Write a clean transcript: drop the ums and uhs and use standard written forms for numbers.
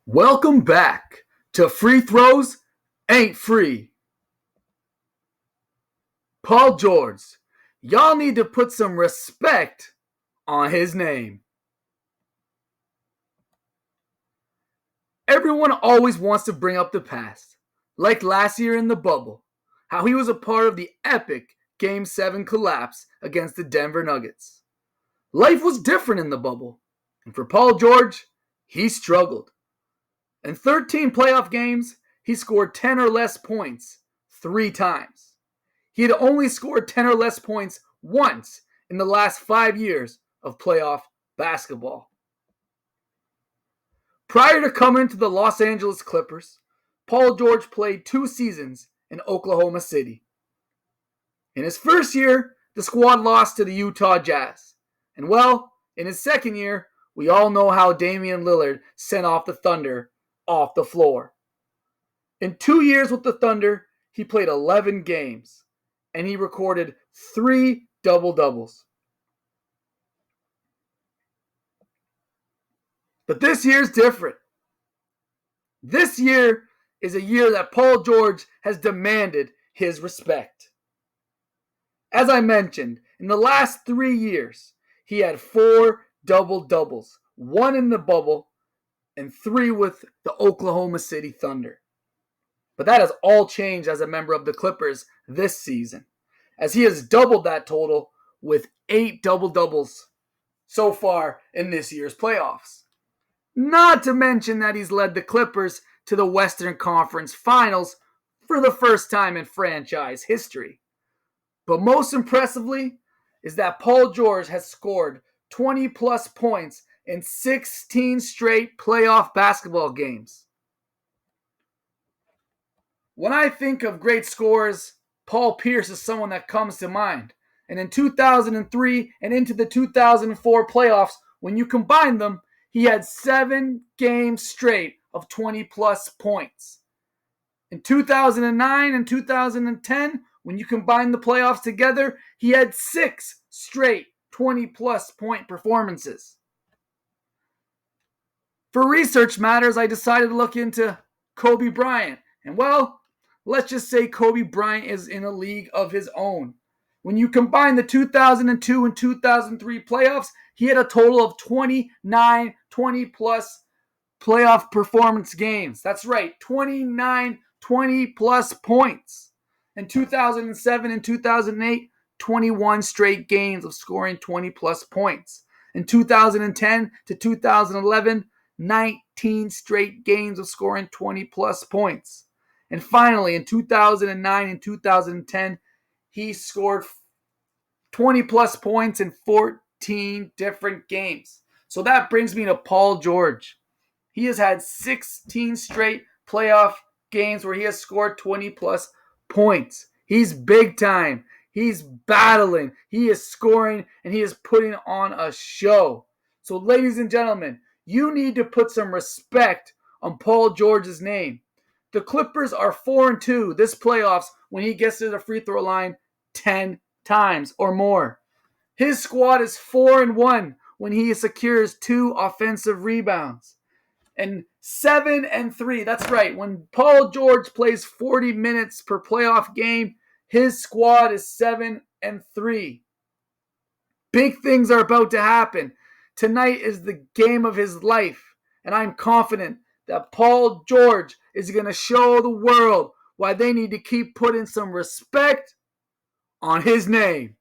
Welcome back to Free Throws Ain't Free. Paul George, y'all need to put some respect on his name. Everyone always wants to bring up the past, like last year in the bubble, how he was a part of the epic Game 7 collapse against the Denver Nuggets. Life was different in the bubble, and for Paul George, he struggled. In 13 playoff games, he scored 10 or less points 3 times. He had only scored 10 or less points once in the last 5 years of playoff basketball. Prior to coming to the Los Angeles Clippers, Paul George played 2 seasons in Oklahoma City. In his first year, the squad lost to the Utah Jazz. And well, in his second year, we all know how Damian Lillard sent off the Thunder off the floor. In 2 years with the Thunder, he played 11 games, and he recorded 3 double-doubles. But this year's different. This year is a year that Paul George has demanded his respect. As I mentioned, in the last 3 years, he had 4 double-doubles, 1 in the bubble, and 3 with the Oklahoma City Thunder. But that has all changed as a member of the Clippers this season, as he has doubled that total with 8 double-doubles so far in this year's playoffs. Not to mention that he's led the Clippers to the Western Conference Finals for the first time in franchise history. But most impressively is that Paul George has scored 20-plus points in 16 straight playoff basketball games. When I think of great scorers, Paul Pierce is someone that comes to mind. And in 2003 and into the 2004 playoffs, when you combine them, he had 7 games straight of 20-plus points. In 2009 and 2010, when you combine the playoffs together, he had 6 straight 20-plus point performances. For research matters, I decided to look into Kobe Bryant. And well, let's just say Kobe Bryant is in a league of his own. When you combine the 2002 and 2003 playoffs, he had a total of 29 20-plus playoff performance games. That's right, 29 20-plus points. In 2007 and 2008, 21 straight games of scoring 20-plus points. In 2010 to 2011, 19 straight games of scoring 20-plus points. And finally, in 2009 and 2010, he scored 20-plus points in 14 different games. So that brings me to Paul George. He has had 16 straight playoff games where he has scored 20-plus points. He's big time. He's battling. He is scoring, and he is putting on a show. So, ladies and gentlemen, you need to put some respect on Paul George's name. The Clippers are 4-2 this playoffs when he gets to the free throw line 10 times or more. His squad is 4-1 when he secures 2 offensive rebounds. And 7-3, that's right, when Paul George plays 40 minutes per playoff game, his squad is 7-3. Big things are about to happen. Tonight is the game of his life, and I'm confident that Paul George is going to show the world why they need to keep putting some respect on his name.